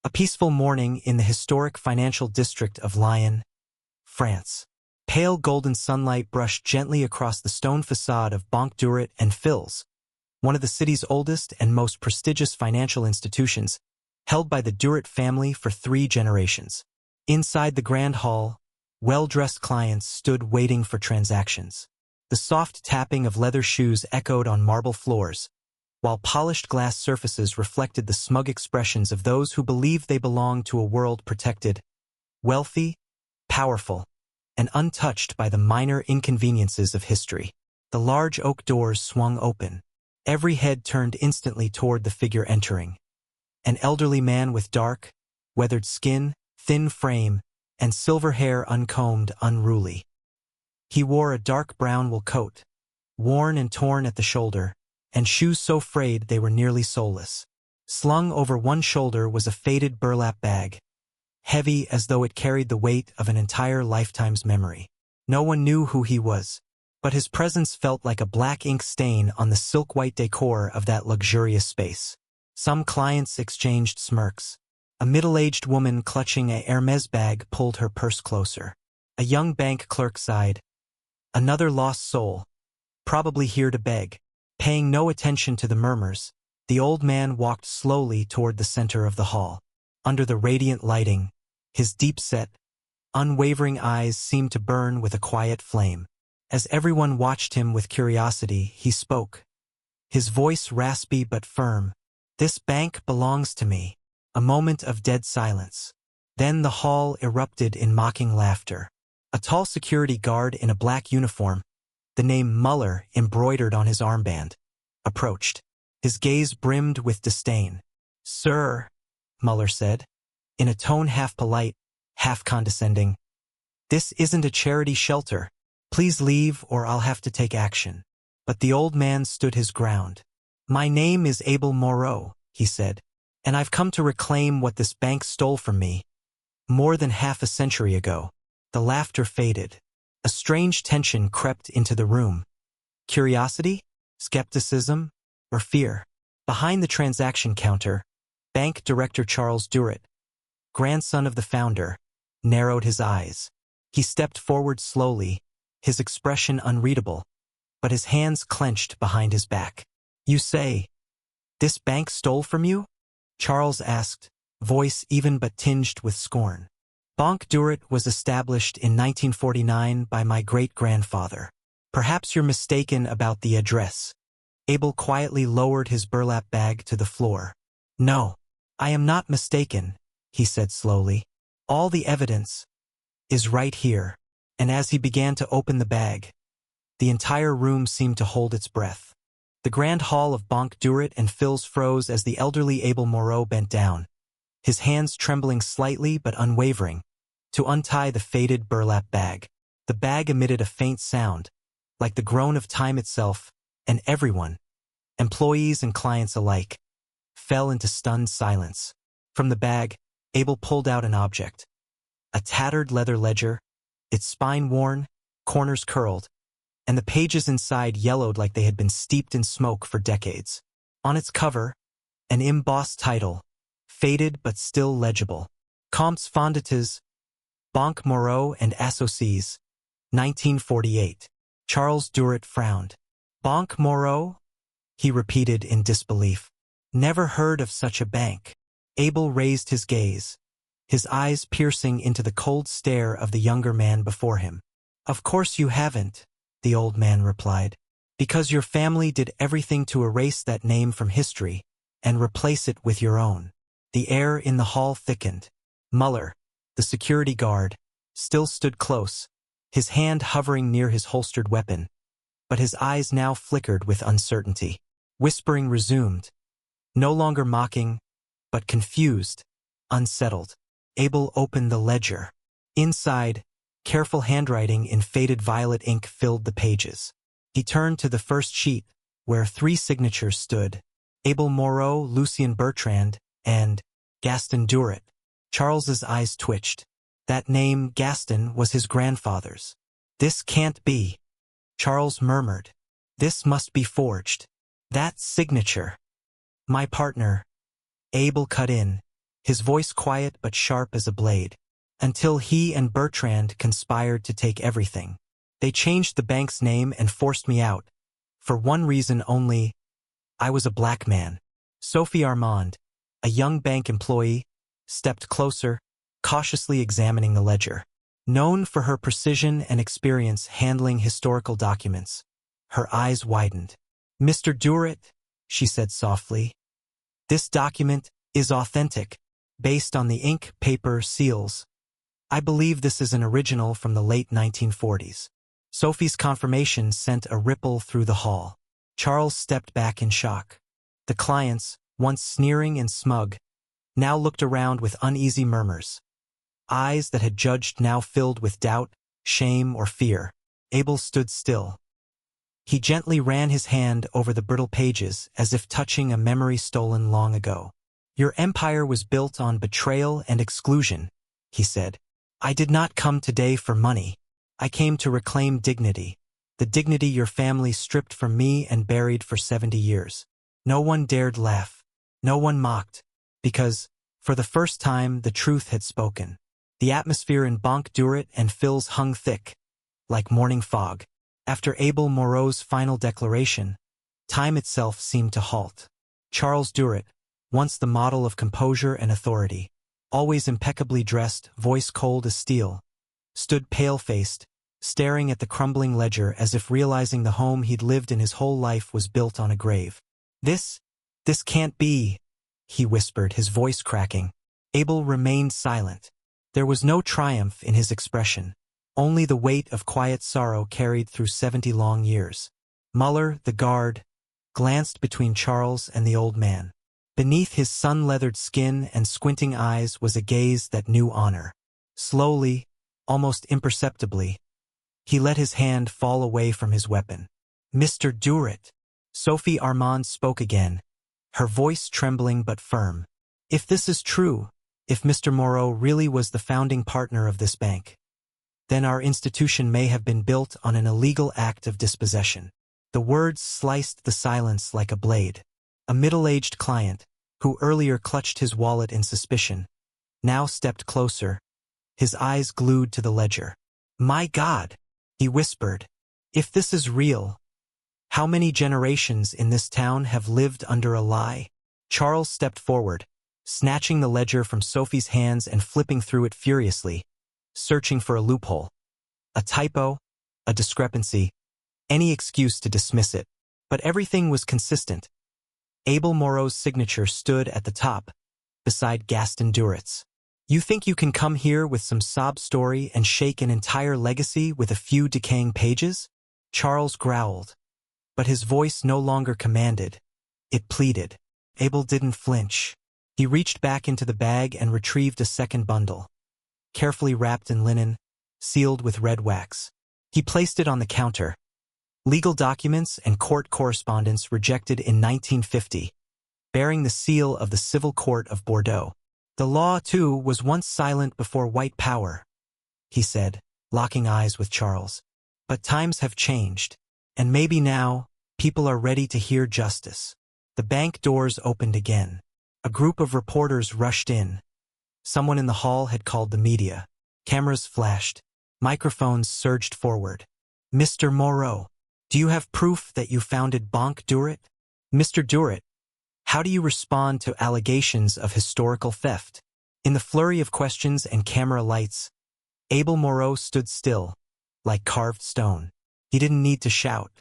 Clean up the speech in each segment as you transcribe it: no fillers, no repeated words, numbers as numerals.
A peaceful morning in the historic financial district of Lyon, France. Pale golden sunlight brushed gently across the stone facade of Banque Duret Fils, one of the city's oldest and most prestigious financial institutions, held by the Duret family for 3 generations. Inside the grand hall, well-dressed clients stood waiting for transactions. The soft tapping of leather shoes echoed on marble floors, while polished glass surfaces reflected the smug expressions of those who believed they belonged to a world protected, wealthy, powerful, and untouched by the minor inconveniences of history. The large oak doors swung open. Every head turned instantly toward the figure entering. An elderly man with dark, weathered skin, thin frame, and silver hair uncombed, unruly. He wore a dark brown wool coat, worn and torn at the shoulder, and shoes so frayed they were nearly soleless. Slung over one shoulder was a faded burlap bag, heavy as though it carried the weight of an entire lifetime's memory. No one knew who he was, but his presence felt like a black ink stain on the silk-white decor of that luxurious space. Some clients exchanged smirks. A middle-aged woman clutching a Hermes bag pulled her purse closer. A young bank clerk sighed. Another lost soul, probably here to beg. Paying no attention to the murmurs, the old man walked slowly toward the center of the hall. Under the radiant lighting, his deep-set, unwavering eyes seemed to burn with a quiet flame. As everyone watched him with curiosity, he spoke. His voice raspy but firm. "This bank belongs to me." A moment of dead silence. Then the hall erupted in mocking laughter. A tall security guard in a black uniform, the name Muller embroidered on his armband, approached. His gaze brimmed with disdain. "Sir," Muller said, in a tone half polite, half condescending, "this isn't a charity shelter. Please leave or I'll have to take action." But the old man stood his ground. "My name is Abel Moreau," he said, "and I've come to reclaim what this bank stole from me more than half a century ago." The laughter faded. A strange tension crept into the room. Curiosity? Skepticism? Or fear? Behind the transaction counter, Bank Director Charles Duret, grandson of the founder, narrowed his eyes. He stepped forward slowly, his expression unreadable, but his hands clenched behind his back. "You say, this bank stole from you?" Charles asked, voice even but tinged with scorn. "Banque Duret was established in 1949 by my great-grandfather. Perhaps you're mistaken about the address." Abel quietly lowered his burlap bag to the floor. "No, I am not mistaken," he said slowly. "All the evidence is right here." And as he began to open the bag, the entire room seemed to hold its breath. The grand hall of Banque Duret Fils froze as the elderly Abel Moreau bent down, his hands trembling slightly but unwavering, to untie the faded burlap bag. The bag emitted a faint sound, like the groan of time itself, and everyone, employees and clients alike, fell into stunned silence. From the bag, Abel pulled out an object. A tattered leather ledger, its spine worn, corners curled, and the pages inside yellowed like they had been steeped in smoke for decades. On its cover, an embossed title, faded but still legible. Comtes Fondates, Banque Moreau and Associés, 1948. Charles Duret frowned. "Banque Moreau?" he repeated in disbelief. "Never heard of such a bank." Abel raised his gaze, his eyes piercing into the cold stare of the younger man before him. "Of course you haven't," the old man replied, "because your family did everything to erase that name from history and replace it with your own." The air in the hall thickened. Muller, the security guard, still stood close, his hand hovering near his holstered weapon, but his eyes now flickered with uncertainty. Whispering resumed, no longer mocking, but confused, unsettled. Abel opened the ledger. Inside, careful handwriting in faded violet ink filled the pages. He turned to the first sheet, where 3 signatures stood: Abel Moreau, Lucien Bertrand, and Gaston Duret. Charles's eyes twitched. That name, Gaston, was his grandfather's. "This can't be," Charles murmured. "This must be forged. That signature." "My partner," Abel cut in, his voice quiet but sharp as a blade. Until he and Bertrand conspired to take everything. They changed the bank's name and forced me out. For one reason only, I was a black man. Sophie Armand, a young bank employee, stepped closer, cautiously examining the ledger. Known for her precision and experience handling historical documents, her eyes widened. "Mr. Duret," she said softly, "this document is authentic, based on the ink, paper, seals. I believe this is an original from the late 1940s. Sophie's confirmation sent a ripple through the hall. Charles stepped back in shock. The clients, once sneering and smug, now looked around with uneasy murmurs. Eyes that had judged now filled with doubt, shame, or fear. Abel stood still. He gently ran his hand over the brittle pages as if touching a memory stolen long ago. "Your empire was built on betrayal and exclusion," he said. "I did not come today for money. I came to reclaim dignity, the dignity your family stripped from me and buried for 70 years. No one dared laugh. No one mocked, because, for the first time, the truth had spoken. The atmosphere in Banque Duret and Fils hung thick, like morning fog. After Abel Moreau's final declaration, time itself seemed to halt. Charles Duret, once the model of composure and authority, always impeccably dressed, voice cold as steel, stood pale-faced, staring at the crumbling ledger as if realizing the home he'd lived in his whole life was built on a grave. This can't be," he whispered, his voice cracking. Abel remained silent. There was no triumph in his expression, only the weight of quiet sorrow carried through 70 long years. Muller, the guard, glanced between Charles and the old man. Beneath his sun-leathered skin and squinting eyes was a gaze that knew honor. Slowly, almost imperceptibly, he let his hand fall away from his weapon. "Mr. Duret," Sophie Armand spoke again, her voice trembling but firm. "If this is true, if Mr. Moreau really was the founding partner of this bank, then our institution may have been built on an illegal act of dispossession." The words sliced the silence like a blade. A middle-aged client, who earlier clutched his wallet in suspicion, now stepped closer, his eyes glued to the ledger. "My God," he whispered, "if this is real, how many generations in this town have lived under a lie?" Charles stepped forward, snatching the ledger from Sophie's hands and flipping through it furiously, searching for a loophole, a typo, a discrepancy, any excuse to dismiss it. But everything was consistent. Abel Moreau's signature stood at the top, beside Gaston Duret's. "You think you can come here with some sob story and shake an entire legacy with a few decaying pages?" Charles growled. But his voice no longer commanded. It pleaded. Abel didn't flinch. He reached back into the bag and retrieved a second bundle, carefully wrapped in linen, sealed with red wax. He placed it on the counter. Legal documents and court correspondence rejected in 1950, bearing the seal of the Civil Court of Bordeaux. "The law, too, was once silent before white power," he said, locking eyes with Charles. "But times have changed, and maybe now, people are ready to hear justice." The bank doors opened again. A group of reporters rushed in. Someone in the hall had called the media. Cameras flashed. Microphones surged forward. "Mr. Moreau, do you have proof that you founded Banque Duret? Mr. Duret, how do you respond to allegations of historical theft?" In the flurry of questions and camera lights, Abel Moreau stood still, like carved stone. He didn't need to shout.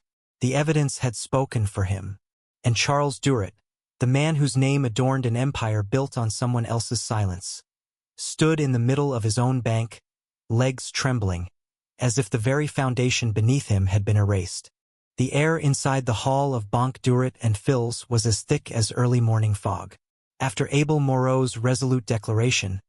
The evidence had spoken for him. And Charles Duret, the man whose name adorned an empire built on someone else's silence, stood in the middle of his own bank, legs trembling, as if the very foundation beneath him had been erased. The air inside the hall of Banque Duret and Fils was as thick as early morning fog. After Abel Moreau's resolute declaration,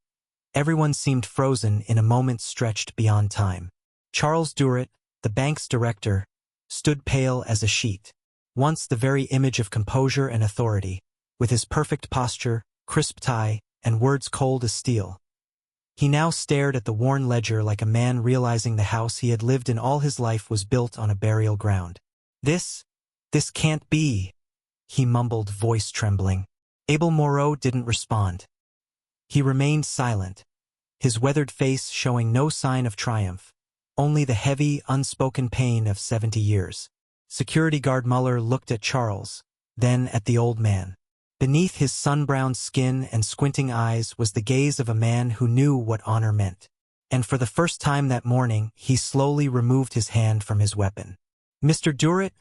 everyone seemed frozen in a moment stretched beyond time. Charles Duret, the bank's director, stood pale as a sheet, once the very image of composure and authority, with his perfect posture, crisp tie, and words cold as steel. He now stared at the worn ledger like a man realizing the house he had lived in all his life was built on a burial ground. This can't be," he mumbled, voice trembling. Abel Moreau didn't respond. He remained silent, his weathered face showing no sign of triumph, only the heavy, unspoken pain of 70 years. Security guard Muller looked at Charles, then at the old man. Beneath his sun-browned skin and squinting eyes was the gaze of a man who knew what honor meant. And for the first time that morning, he slowly removed his hand from his weapon. "Mr. Duret,"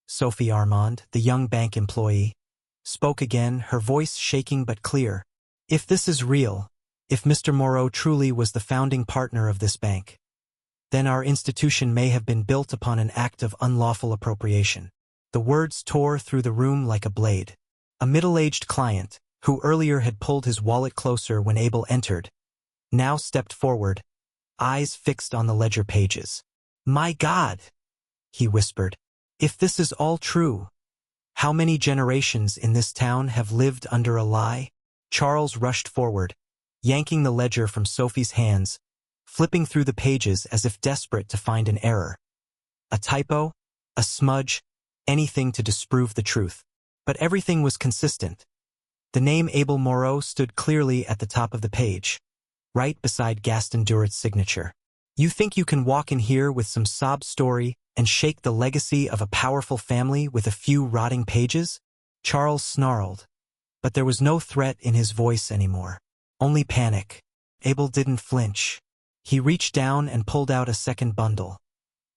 Sophie Armand, the young bank employee, spoke again, her voice shaking but clear. "If this is real, if Mr. Moreau truly was the founding partner of this bank, then our institution may have been built upon an act of unlawful appropriation." The words tore through the room like a blade. A middle-aged client, who earlier had pulled his wallet closer when Abel entered, now stepped forward, eyes fixed on the ledger pages. "My God," he whispered, "if this is all true, how many generations in this town have lived under a lie?" Charles rushed forward, yanking the ledger from Sophie's hands, flipping through the pages as if desperate to find an error. A typo, a smudge, anything to disprove the truth. But everything was consistent. The name Abel Moreau stood clearly at the top of the page, right beside Gaston Duret's signature. "You think you can walk in here with some sob story and shake the legacy of a powerful family with a few rotting pages?" Charles snarled, but there was no threat in his voice anymore. Only panic. Abel didn't flinch. He reached down and pulled out a second bundle,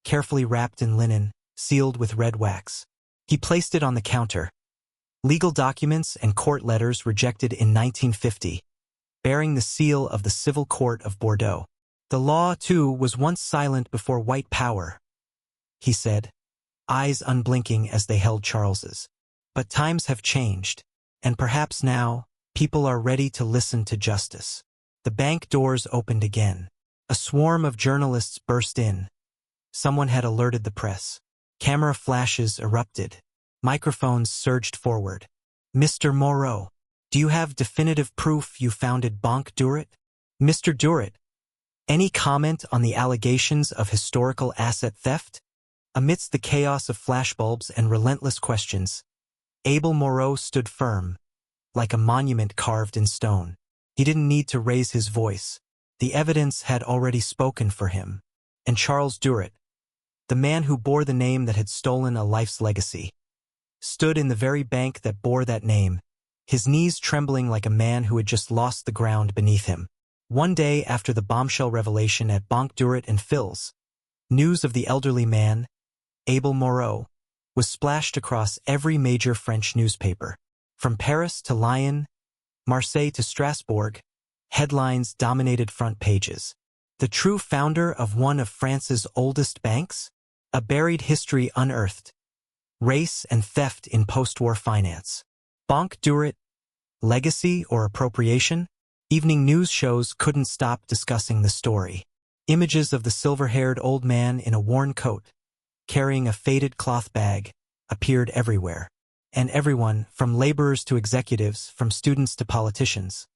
carefully wrapped in linen, sealed with red wax. He placed it on the counter. Legal documents and court letters rejected in 1950, bearing the seal of the Civil Court of Bordeaux. "The law, too, was once silent before white power," he said, eyes unblinking as they held Charles's. "But times have changed, and perhaps now, people are ready to listen to justice." The bank doors opened again. A swarm of journalists burst in. Someone had alerted the press. Camera flashes erupted. Microphones surged forward. "Mr. Moreau, do you have definitive proof you founded Banque Duret? Mr. Duret, any comment on the allegations of historical asset theft?" Amidst the chaos of flashbulbs and relentless questions, Abel Moreau stood firm, like a monument carved in stone. He didn't need to raise his voice. The evidence had already spoken for him. And Charles Duret, the man who bore the name that had stolen a life's legacy, stood in the very bank that bore that name, his knees trembling like a man who had just lost the ground beneath him. One day after the bombshell revelation at Banque Duret Fils, news of the elderly man, Abel Moreau, was splashed across every major French newspaper. From Paris to Lyon, Marseille to Strasbourg, headlines dominated front pages. The true founder of one of France's oldest banks? A buried history unearthed. Race and theft in post-war finance. Banque Duret, legacy or appropriation? Evening news shows couldn't stop discussing the story. Images of the silver-haired old man in a worn coat, carrying a faded cloth bag, appeared everywhere. And everyone, from laborers to executives, from students to politicians,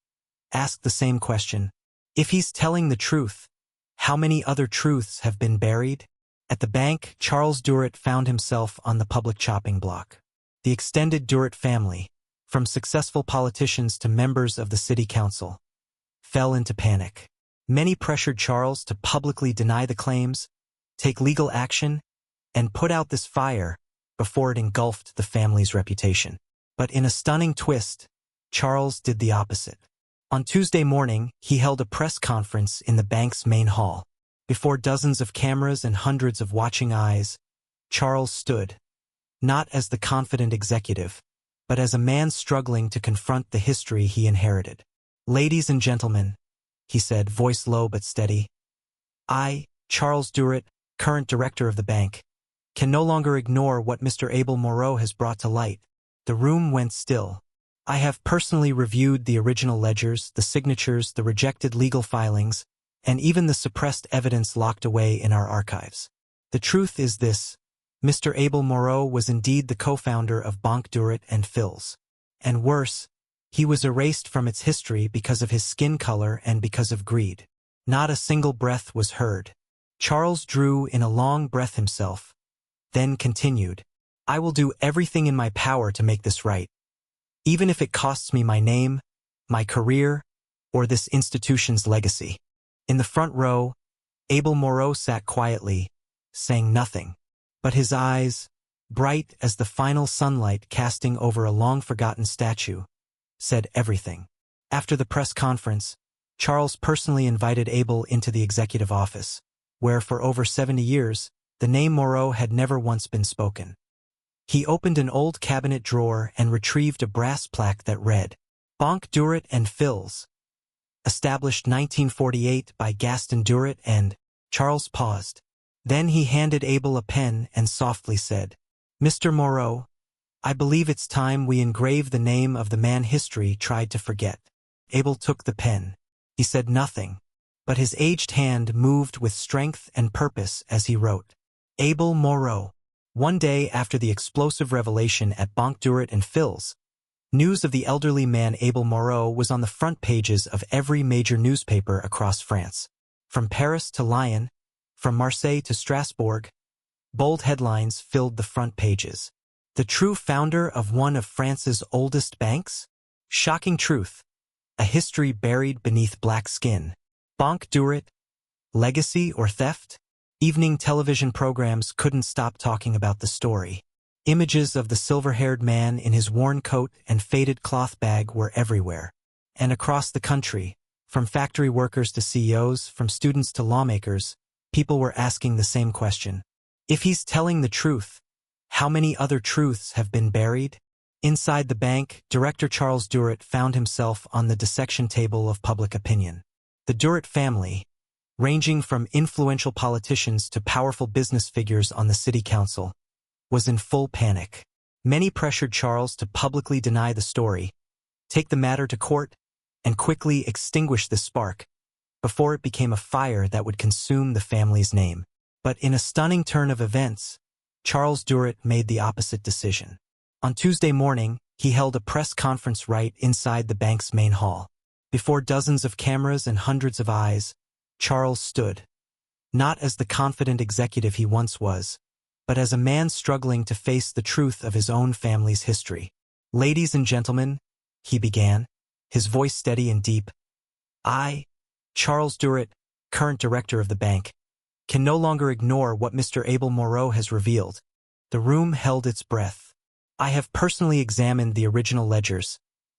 asked the same question. If he's telling the truth, how many other truths have been buried? At the bank, Charles Duret found himself on the public chopping block. The extended Duret family, from successful politicians to members of the city council, fell into panic. Many pressured Charles to publicly deny the claims, take legal action, and put out this fire before it engulfed the family's reputation. But in a stunning twist, Charles did the opposite. On Tuesday morning, he held a press conference in the bank's main hall. Before dozens of cameras and hundreds of watching eyes, Charles stood, not as the confident executive, but as a man struggling to confront the history he inherited. "Ladies and gentlemen," he said, voice low but steady, "I, Charles Duret, current director of the bank, can no longer ignore what Mr. Abel Moreau has brought to light." The room went still. "I have personally reviewed the original ledgers, the signatures, the rejected legal filings, and even the suppressed evidence locked away in our archives. The truth is this: Mr. Abel Moreau was indeed the co-founder of Banque Duret Fils. And worse, he was erased from its history because of his skin color and because of greed. Not a single breath was heard. Charles drew in a long breath himself, then continued, "I will do everything in my power to make this right, even if it costs me my name, my career, or this institution's legacy. In the front row, Abel Moreau sat quietly, saying nothing. But his eyes, bright as the final sunlight casting over a long-forgotten statue, said everything. After the press conference, Charles personally invited Abel into the executive office, where for over 70 years, the name Moreau had never once been spoken. He opened an old cabinet drawer and retrieved a brass plaque that read, Banque Duret Fils, established 1948 by Gaston Duret and Charles paused. Then he handed Abel a pen and softly said, Mr. Moreau, I believe it's time we engrave the name of the man history tried to forget. Abel took the pen. He said nothing, but his aged hand moved with strength and purpose as he wrote. Abel Moreau. One day after the explosive revelation at Banque Duret Fils, news of the elderly man Abel Moreau was on the front pages of every major newspaper across France. From Paris to Lyon, from Marseille to Strasbourg, bold headlines filled the front pages. The true founder of one of France's oldest banks? Shocking truth. A history buried beneath black skin. Banque Duret? Legacy or theft? Evening television programs couldn't stop talking about the story. Images of the silver-haired man in his worn coat and faded cloth bag were everywhere. And across the country, from factory workers to CEOs, from students to lawmakers, people were asking the same question. If he's telling the truth, how many other truths have been buried? Inside the bank, Director Charles Duret found himself on the dissection table of public opinion. The Duret family, ranging from influential politicians to powerful business figures on the city council, was in full panic. Many pressured Charles to publicly deny the story, take the matter to court, and quickly extinguish the spark before it became a fire that would consume the family's name. But in a stunning turn of events, Charles Duret made the opposite decision. On Tuesday morning, he held a press conference right inside the bank's main hall. Before dozens of cameras and hundreds of eyes, Charles stood, not as the confident executive he once was, but as a man struggling to face the truth of his own family's history. Ladies and gentlemen, he began, his voice steady and deep, I, Charles Duret, current director of the bank, can no longer ignore what Mr. Abel Moreau has revealed. The room held its breath. I have personally examined the original ledgers,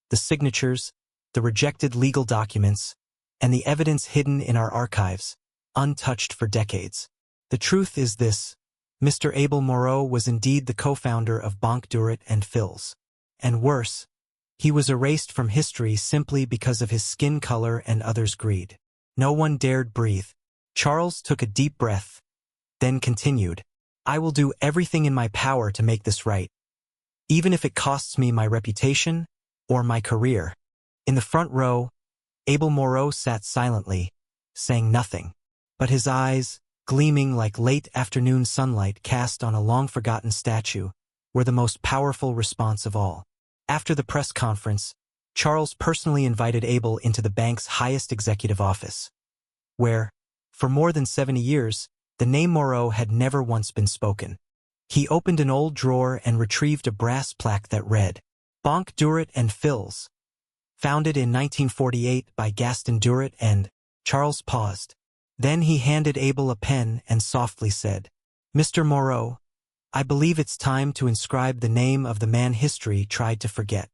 the signatures, the rejected legal documents, and the evidence hidden in our archives, untouched for decades. The truth is this: Mr. Abel Moreau was indeed the co-founder of Banque Duret Fils. And worse, he was erased from history simply because of his skin color and others' greed. No one dared breathe. Charles took a deep breath, then continued, I will do everything in my power to make this right, even if it costs me my reputation or my career. In the front row, Abel Moreau sat silently, saying nothing, but his eyes, gleaming like late afternoon sunlight cast on a long-forgotten statue, were the most powerful response of all. After the press conference, Charles personally invited Abel into the bank's highest executive office, where, for more than 70 years, the name Moreau had never once been spoken. He opened an old drawer and retrieved a brass plaque that read, Banque Duret Fils, founded in 1948 by Gaston Duret and Charles paused. Then he handed Abel a pen and softly said, Mr. Moreau, I believe it's time to inscribe the name of the man history tried to forget.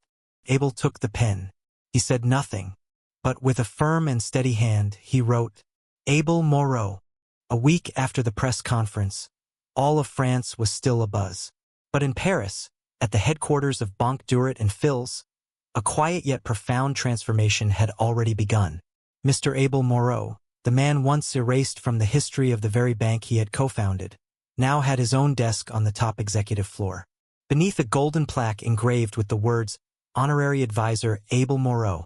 Abel took the pen. He said nothing, but with a firm and steady hand, he wrote, Abel Moreau. A week after the press conference, all of France was still abuzz. But in Paris, at the headquarters of Banque Duret Fils, a quiet yet profound transformation had already begun. Mr. Abel Moreau, the man once erased from the history of the very bank he had co-founded, now had his own desk on the top executive floor. Beneath a golden plaque engraved with the words, Honorary Advisor Abel Moreau,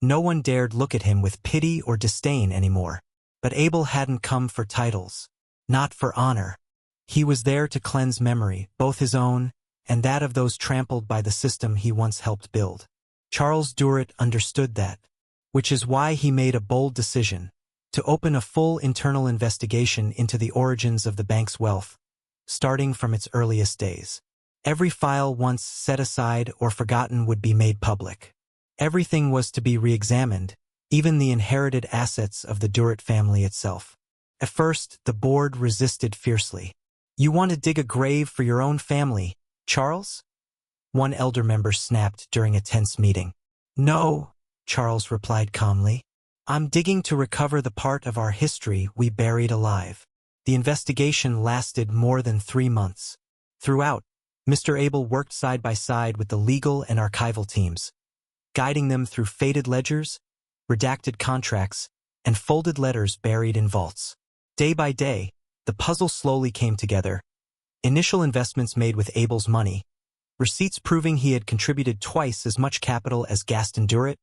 no one dared look at him with pity or disdain anymore. But Abel hadn't come for titles, not for honor. He was there to cleanse memory, both his own and that of those trampled by the system he once helped build. Charles Duret understood that, which is why he made a bold decision to open a full internal investigation into the origins of the bank's wealth, starting from its earliest days. Every file once set aside or forgotten would be made public. Everything was to be re-examined, even the inherited assets of the Duret family itself. At first, the board resisted fiercely. "You want to dig a grave for your own family, Charles?" one elder member snapped during a tense meeting. "No," Charles replied calmly. "I'm digging to recover the part of our history we buried alive." The investigation lasted more than 3 months. Throughout, Mr. Abel worked side by side with the legal and archival teams, guiding them through faded ledgers, redacted contracts, and folded letters buried in vaults. Day by day, the puzzle slowly came together. Initial investments made with Abel's money, receipts proving he had contributed twice as much capital as Gaston Duret,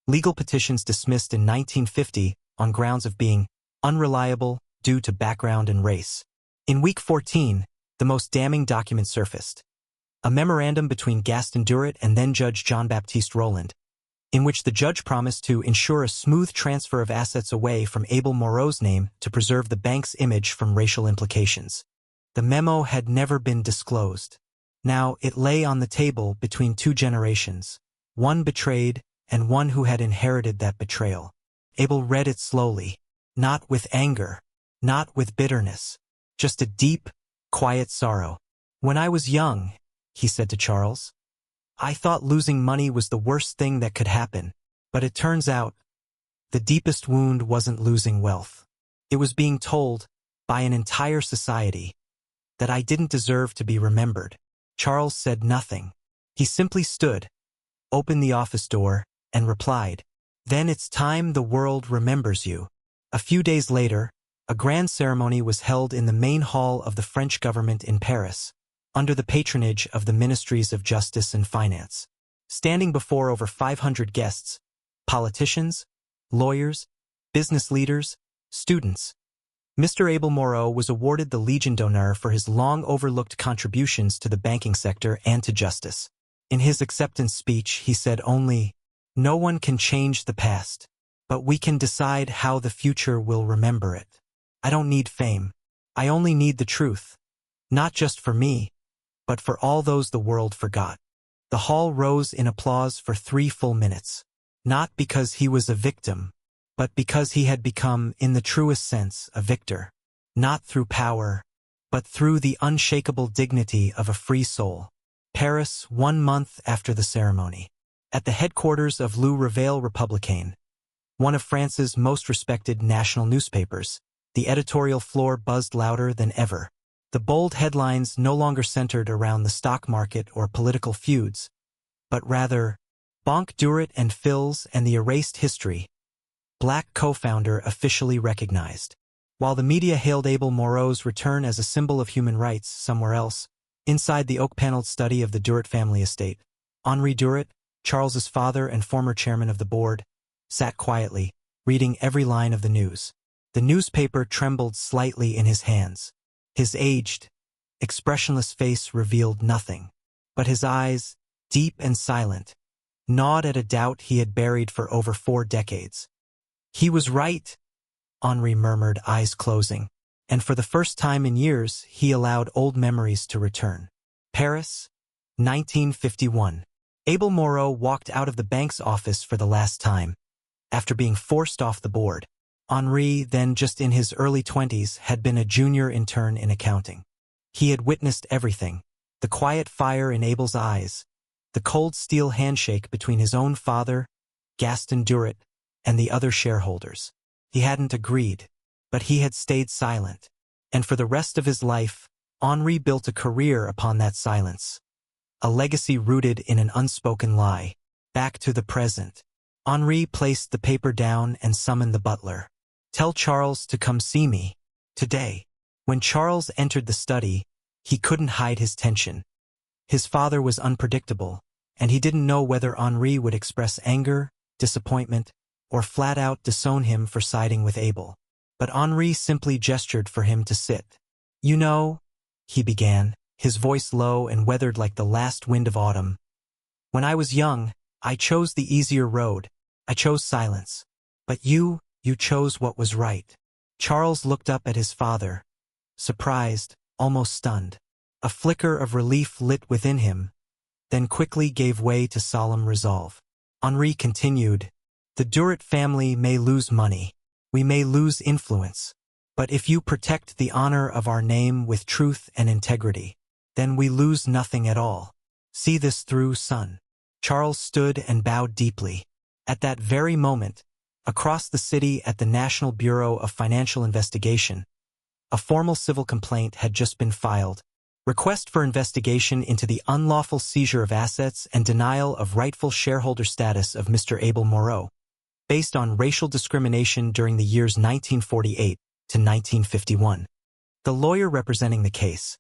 legal petitions dismissed in 1950 on grounds of being unreliable due to background and race. In week 14, the most damning document surfaced. A memorandum between Gaston Duret and then-Judge Jean-Baptiste Roland, in which the judge promised to ensure a smooth transfer of assets away from Abel Moreau's name to preserve the bank's image from racial implications. The memo had never been disclosed. Now it lay on the table between 2 generations, one betrayed and one who had inherited that betrayal. Abel read it slowly, not with anger, not with bitterness, just a deep, quiet sorrow. "When I was young," he said to Charles, "I thought losing money was the worst thing that could happen, but it turns out the deepest wound wasn't losing wealth. It was being told, by an entire society, that I didn't deserve to be remembered." Charles said nothing. He simply stood, opened the office door, and replied, "Then it's time the world remembers you." A few days later, a grand ceremony was held in the main hall of the French government in Paris, under the patronage of the Ministries of Justice and Finance. Standing before over 500 guests, politicians, lawyers, business leaders, students, Mr. Abel Moreau was awarded the Légion d'honneur for his long-overlooked contributions to the banking sector and to justice. In his acceptance speech, he said only, "No one can change the past, but we can decide how the future will remember it. I don't need fame. I only need the truth, not just for me, but for all those the world forgot." The hall rose in applause for 3 full minutes, not because he was a victim, but because he had become, in the truest sense, a victor, not through power, but through the unshakable dignity of a free soul. Paris, 1 month after the ceremony. At the headquarters of Le Réveil Républicain, one of France's most respected national newspapers, the editorial floor buzzed louder than ever. The bold headlines no longer centered around the stock market or political feuds, but rather, Banque Duret and Fils and the erased history, Black co-founder officially recognized. While the media hailed Abel Moreau's return as a symbol of human rights somewhere else, inside the oak-paneled study of the Duret family estate, Henri Duret, Charles's father and former chairman of the board, sat quietly, reading every line of the news. The newspaper trembled slightly in his hands. His aged, expressionless face revealed nothing, but his eyes, deep and silent, gnawed at a doubt he had buried for over 4 decades. "He was right," Henri murmured, eyes closing, and for the first time in years he allowed old memories to return. Paris, 1951. Abel Moreau walked out of the bank's office for the last time, after being forced off the board. Henri, then just in his early 20s, had been a junior intern in accounting. He had witnessed everything: the quiet fire in Abel's eyes, the cold steel handshake between his own father, Gaston Duret, and the other shareholders. He hadn't agreed, but he had stayed silent, and for the rest of his life, Henri built a career upon that silence. A legacy rooted in an unspoken lie. Back to the present. Henri placed the paper down and summoned the butler. "Tell Charles to come see me. Today." When Charles entered the study, he couldn't hide his tension. His father was unpredictable, and he didn't know whether Henri would express anger, disappointment, or flat out disown him for siding with Abel. But Henri simply gestured for him to sit. "You know," he began, his voice low and weathered like the last wind of autumn, "when I was young, I chose the easier road. I chose silence. But you chose what was right." Charles looked up at his father, surprised, almost stunned. A flicker of relief lit within him, then quickly gave way to solemn resolve. Henri continued, The Duret family may lose money. We may lose influence. But if you protect the honor of our name with truth and integrity, then we lose nothing at all. See this through, son." Charles stood and bowed deeply. At that very moment, across the city at the National Bureau of Financial Investigation, a formal civil complaint had just been filed. Request for investigation into the unlawful seizure of assets and denial of rightful shareholder status of Mr. Abel Moreau, based on racial discrimination during the years 1948 to 1951. The lawyer representing the case,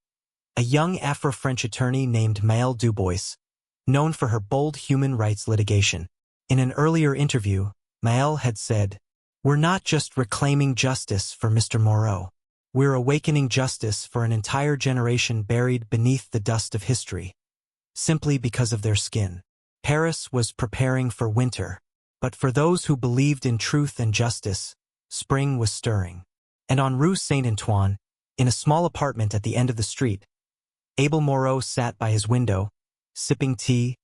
a young Afro-French attorney named Maëlle Dubois, known for her bold human rights litigation. In an earlier interview, Maëlle had said, "We're not just reclaiming justice for Mr. Moreau. We're awakening justice for an entire generation buried beneath the dust of history, simply because of their skin." Paris was preparing for winter, but for those who believed in truth and justice, spring was stirring. And on Rue Saint-Antoine, in a small apartment at the end of the street, Abel Moreau sat by his window, sipping tea,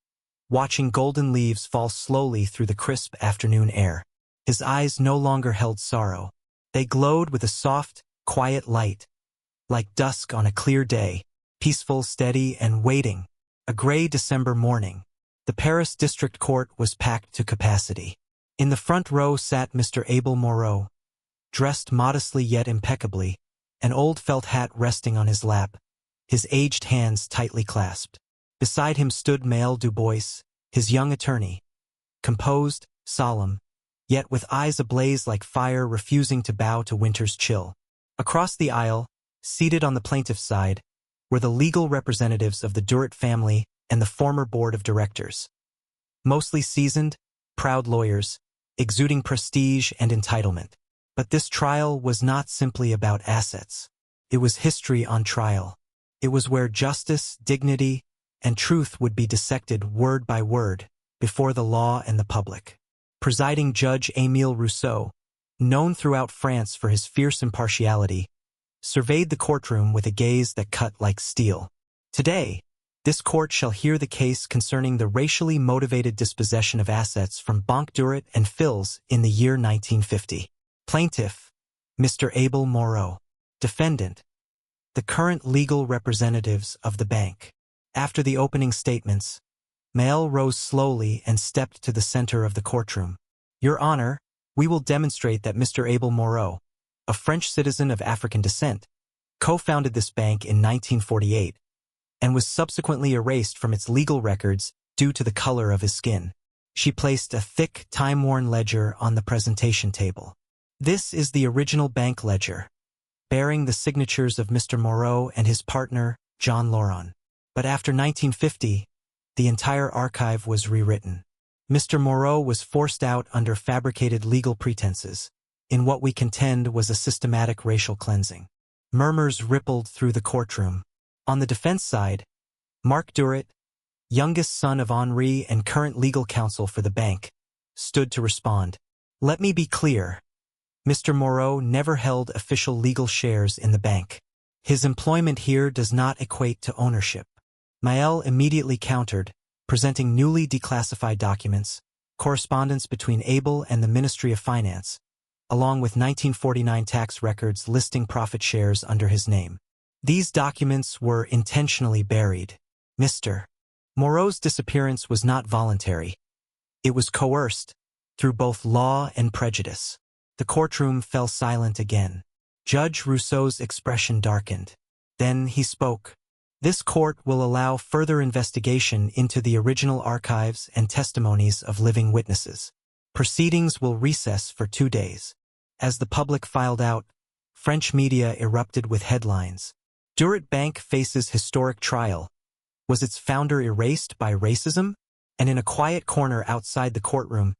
watching golden leaves fall slowly through the crisp afternoon air. His eyes no longer held sorrow. They glowed with a soft, quiet light, like dusk on a clear day, peaceful, steady, and waiting. A gray December morning. The Paris District Court was packed to capacity. In the front row sat Mr. Abel Moreau, dressed modestly yet impeccably, an old felt hat resting on his lap, his aged hands tightly clasped. Beside him stood Maëlle Dubois, his young attorney, composed, solemn, yet with eyes ablaze like fire, refusing to bow to winter's chill. Across the aisle, seated on the plaintiff's side, were the legal representatives of the Duret family and the former board of directors. Mostly seasoned, proud lawyers, exuding prestige and entitlement. But this trial was not simply about assets. It was history on trial. It was where justice, dignity, and truth would be dissected word by word before the law and the public. Presiding Judge Émile Rousseau, known throughout France for his fierce impartiality, surveyed the courtroom with a gaze that cut like steel. Today, this court shall hear the case concerning the racially motivated dispossession of assets from Banque Duret and Fils in the year 1950. Plaintiff, Mr. Abel Moreau. Defendant, the current legal representatives of the bank. After the opening statements, Maëlle rose slowly and stepped to the center of the courtroom. "Your Honor, we will demonstrate that Mr. Abel Moreau, a French citizen of African descent, co-founded this bank in 1948 and was subsequently erased from its legal records due to the color of his skin." She placed a thick, time-worn ledger on the presentation table. "This is the original bank ledger, bearing the signatures of Mr. Moreau and his partner, John Laurent. But after 1950, the entire archive was rewritten. Mr. Moreau was forced out under fabricated legal pretenses, in what we contend was a systematic racial cleansing." Murmurs rippled through the courtroom. On the defense side, Marc Duret, youngest son of Henri and current legal counsel for the bank, stood to respond. "Let me be clear. Mr. Moreau never held official legal shares in the bank. His employment here does not equate to ownership." Maëlle immediately countered, presenting newly declassified documents, correspondence between Abel and the Ministry of Finance, along with 1949 tax records listing profit shares under his name. These documents were intentionally buried. Mr. Moreau's disappearance was not voluntary. It was coerced, through both law and prejudice. The courtroom fell silent again. Judge Rousseau's expression darkened. Then he spoke. "This court will allow further investigation into the original archives and testimonies of living witnesses. Proceedings will recess for 2 days." As the public filed out, French media erupted with headlines. "Duret Bank faces historic trial. Was its founder erased by racism?" And in a quiet corner outside the courtroom,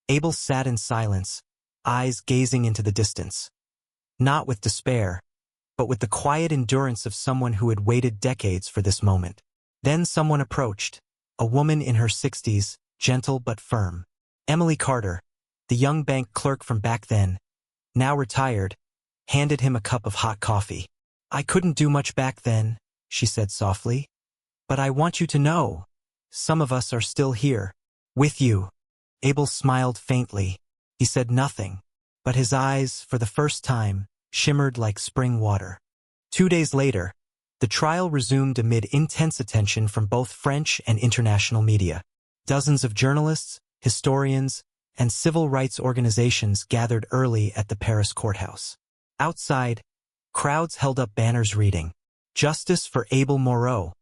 Abel sat in silence, eyes gazing into the distance. Not with despair, but with the quiet endurance of someone who had waited decades for this moment. Then someone approached, a woman in her 60s, gentle but firm. Emily Carter, the young bank clerk from back then, now retired, handed him a cup of hot coffee. "I couldn't do much back then," she said softly. "But I want you to know, some of us are still here, with you." Abel smiled faintly. He said nothing, but his eyes, for the first time, shimmered like spring water. 2 days later, the trial resumed amid intense attention from both French and international media. Dozens of journalists, historians, and civil rights organizations gathered early at the Paris courthouse. Outside, crowds held up banners reading, "Justice for Abel Moreau.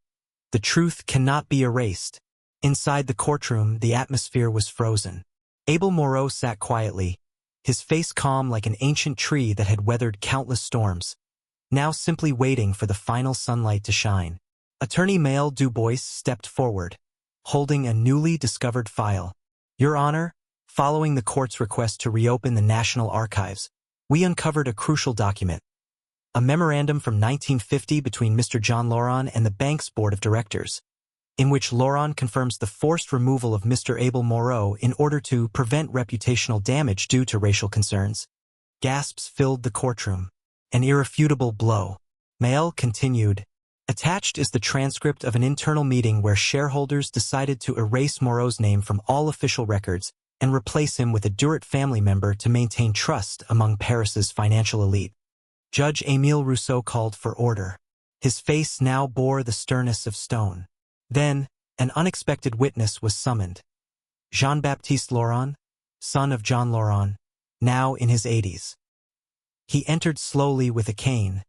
The truth cannot be erased." Inside the courtroom, the atmosphere was frozen. Abel Moreau sat quietly, his face calm like an ancient tree that had weathered countless storms, now simply waiting for the final sunlight to shine. Attorney Maël Dubois stepped forward, holding a newly discovered file. "Your Honor, following the court's request to reopen the National Archives, we uncovered a crucial document, a memorandum from 1950 between Mr. John Laurent and the bank's board of directors, in which Laurent confirms the forced removal of Mr. Abel Moreau in order to prevent reputational damage due to racial concerns." Gasps filled the courtroom. An irrefutable blow. Maël continued, "Attached is the transcript of an internal meeting where shareholders decided to erase Moreau's name from all official records and replace him with a Duret family member to maintain trust among Paris's financial elite." Judge Émile Rousseau called for order. His face now bore the sternness of stone. Then, an unexpected witness was summoned. Jean-Baptiste Laurent, son of John Laurent, now in his 80s. He entered slowly with a cane,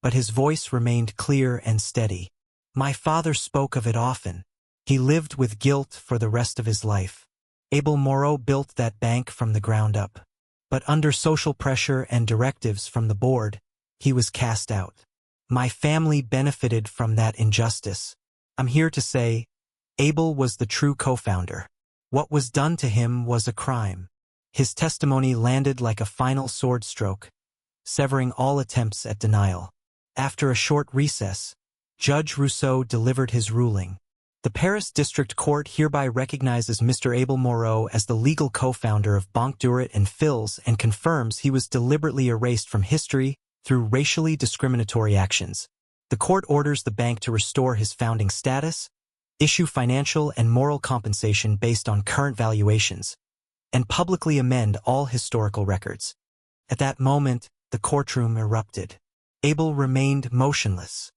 but his voice remained clear and steady. "My father spoke of it often. He lived with guilt for the rest of his life. Abel Moreau built that bank from the ground up. But under social pressure and directives from the board, he was cast out. My family benefited from that injustice. I'm here to say, Abel was the true co-founder. What was done to him was a crime." His testimony landed like a final sword stroke, severing all attempts at denial. After a short recess, Judge Rousseau delivered his ruling. The Paris District Court hereby recognizes Mr. Abel Moreau as the legal co-founder of Banque Duret and Fils and confirms he was deliberately erased from history through racially discriminatory actions. The court orders the bank to restore his founding status, issue financial and moral compensation based on current valuations, and publicly amend all historical records. At that moment, the courtroom erupted. Abel remained motionless.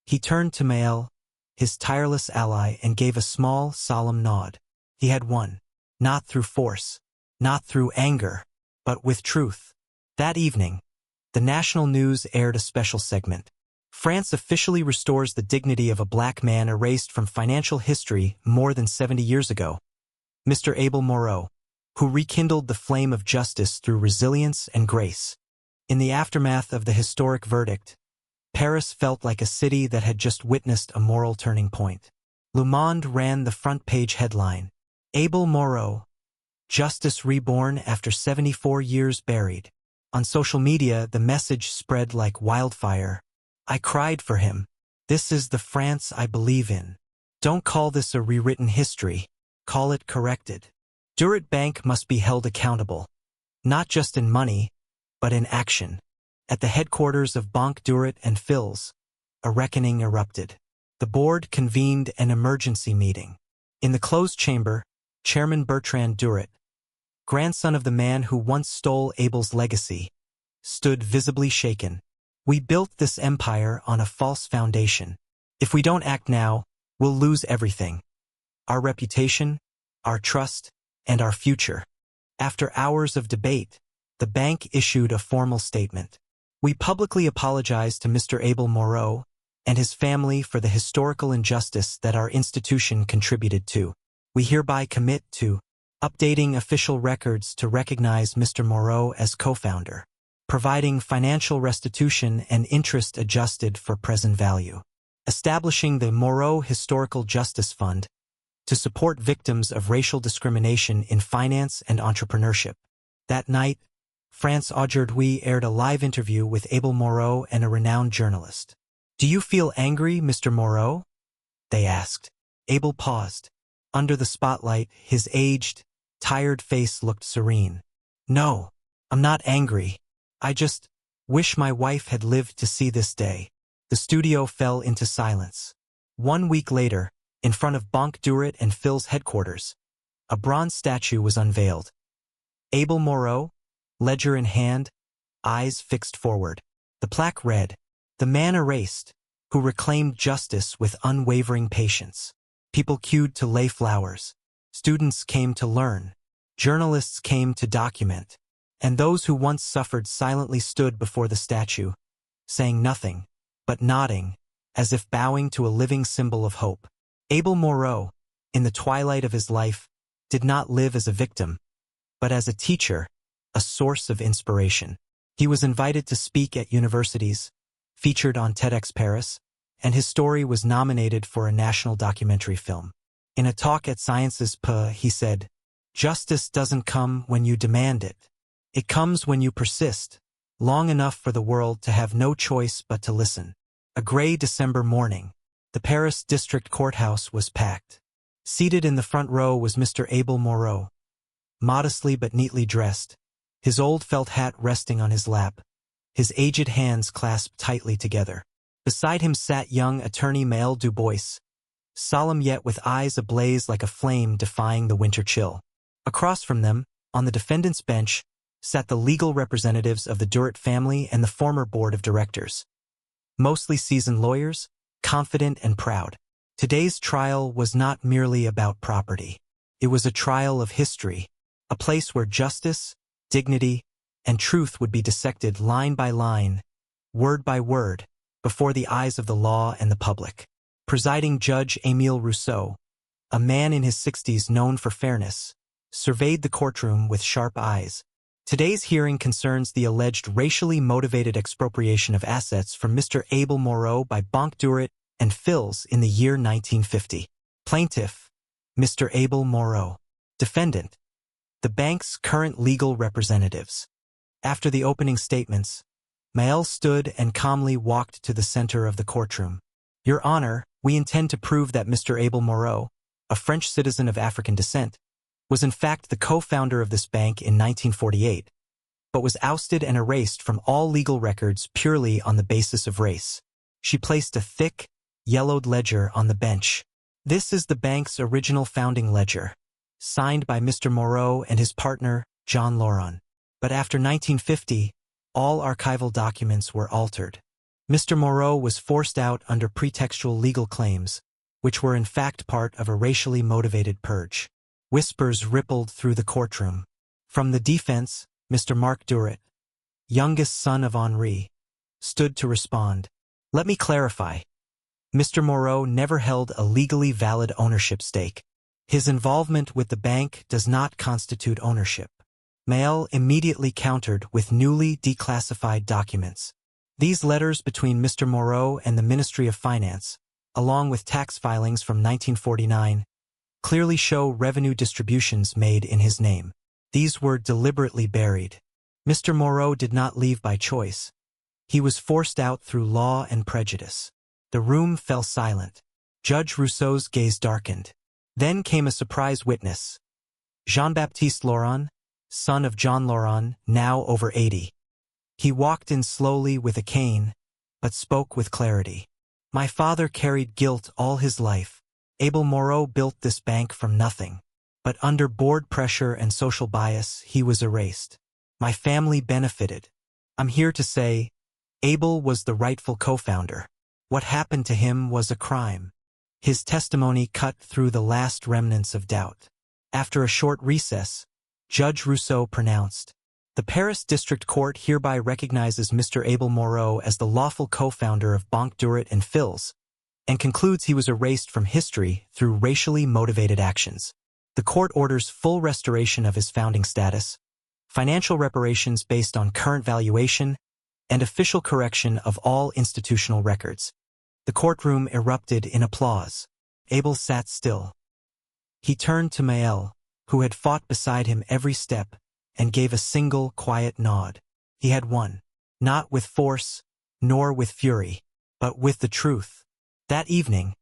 He turned to Maël, his tireless ally, and gave a small, solemn nod. He had won, not through force, not through anger, but with truth. That evening, the national news aired a special segment. France officially restores the dignity of a black man erased from financial history more than 70 years ago. Mr. Abel Moreau, who rekindled the flame of justice through resilience and grace. In the aftermath of the historic verdict, Paris felt like a city that had just witnessed a moral turning point. Le Monde ran the front-page headline, "Abel Moreau, Justice Reborn After 74 Years Buried." On social media, the message spread like wildfire. "I cried for him. This is the France I believe in. Don't call this a rewritten history. Call it corrected. Duret Bank must be held accountable, not just in money, but in action." At the headquarters of Banque Duret and Fils, a reckoning erupted. The board convened an emergency meeting. In the closed chamber, Chairman Bertrand Duret, grandson of the man who once stole Abel's legacy, stood visibly shaken. "We built this empire on a false foundation. If we don't act now, we'll lose everything. Our reputation, our trust, and our future." After hours of debate, the bank issued a formal statement. "We publicly apologize to Mr. Abel Moreau and his family for the historical injustice that our institution contributed to. We hereby commit to updating official records to recognize Mr. Moreau as co-founder, providing financial restitution and interest adjusted for present value, establishing the Moreau Historical Justice Fund to support victims of racial discrimination in finance and entrepreneurship." That night, France Aujourd'hui aired a live interview with Abel Moreau and a renowned journalist. "Do you feel angry, Mr. Moreau?" they asked. Abel paused. Under the spotlight, his aged, tired face looked serene. "No, I'm not angry. I just wish my wife had lived to see this day." The studio fell into silence. 1 week later, in front of Banque Duret and Fils headquarters, a bronze statue was unveiled. Abel Moreau, ledger in hand, eyes fixed forward. The plaque read, "The man erased, who reclaimed justice with unwavering patience." People queued to lay flowers. Students came to learn. Journalists came to document. And those who once suffered silently stood before the statue, saying nothing, but nodding, as if bowing to a living symbol of hope. Abel Moreau, in the twilight of his life, did not live as a victim, but as a teacher, a source of inspiration. He was invited to speak at universities, featured on TEDx Paris, and his story was nominated for a national documentary film. In a talk at Sciences Po, he said, "Justice doesn't come when you demand it. It comes when you persist, long enough for the world to have no choice but to listen." A gray December morning, the Paris district courthouse was packed. Seated in the front row was Mr. Abel Moreau, modestly but neatly dressed, his old felt hat resting on his lap, his aged hands clasped tightly together. Beside him sat young attorney Maël Dubois, solemn yet with eyes ablaze like a flame defying the winter chill. Across from them, on the defendant's bench, sat the legal representatives of the Duret family and the former board of directors. Mostly seasoned lawyers, confident and proud. Today's trial was not merely about property. It was a trial of history, a place where justice, dignity, and truth would be dissected line by line, word by word, before the eyes of the law and the public. Presiding Judge Émile Rousseau, a man in his 60s known for fairness, surveyed the courtroom with sharp eyes. Today's hearing concerns the alleged racially motivated expropriation of assets from Mr. Abel Moreau by Banque Duret Fils in the year 1950. Plaintiff, Mr. Abel Moreau. Defendant, the bank's current legal representatives. After the opening statements, Maël stood and calmly walked to the center of the courtroom. "Your Honor, we intend to prove that Mr. Abel Moreau, a French citizen of African descent, was in fact the co-founder of this bank in 1948, but was ousted and erased from all legal records purely on the basis of race." She placed a thick, yellowed ledger on the bench. "This is the bank's original founding ledger, signed by Mr. Moreau and his partner, John Laurent. But after 1950, all archival documents were altered. Mr. Moreau was forced out under pretextual legal claims, which were in fact part of a racially motivated purge." Whispers rippled through the courtroom. From the defense, Mr. Marc Duret, youngest son of Henri, stood to respond. "Let me clarify. Mr. Moreau never held a legally valid ownership stake. His involvement with the bank does not constitute ownership." Maël immediately countered with newly declassified documents. These letters between Mr. Moreau and the Ministry of Finance, along with tax filings from 1949, clearly show revenue distributions made in his name. These were deliberately buried. Mr. Moreau did not leave by choice. He was forced out through law and prejudice. The room fell silent. Judge Rousseau's gaze darkened. Then came a surprise witness. Jean-Baptiste Laurent, son of John Laurent, now over 80. He walked in slowly with a cane, but spoke with clarity. "My father carried guilt all his life. Abel Moreau built this bank from nothing. But under board pressure and social bias, he was erased. My family benefited. I'm here to say, Abel was the rightful co-founder. What happened to him was a crime." His testimony cut through the last remnants of doubt. After a short recess, Judge Rousseau pronounced, "The Paris District Court hereby recognizes Mr. Abel Moreau as the lawful co-founder of Banque Duret Fils, and concludes he was erased from history through racially motivated actions. The court orders full restoration of his founding status, financial reparations based on current valuation, and official correction of all institutional records." The courtroom erupted in applause. Abel sat still. He turned to Maël, who had fought beside him every step, and gave a single quiet nod. He had won, not with force, nor with fury, but with the truth. That evening,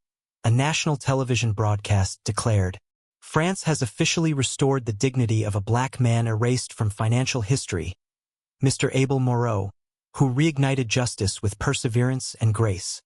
a national television broadcast declared, "France has officially restored the dignity of a black man erased from financial history, Mr. Abel Moreau, who reignited justice with perseverance and grace."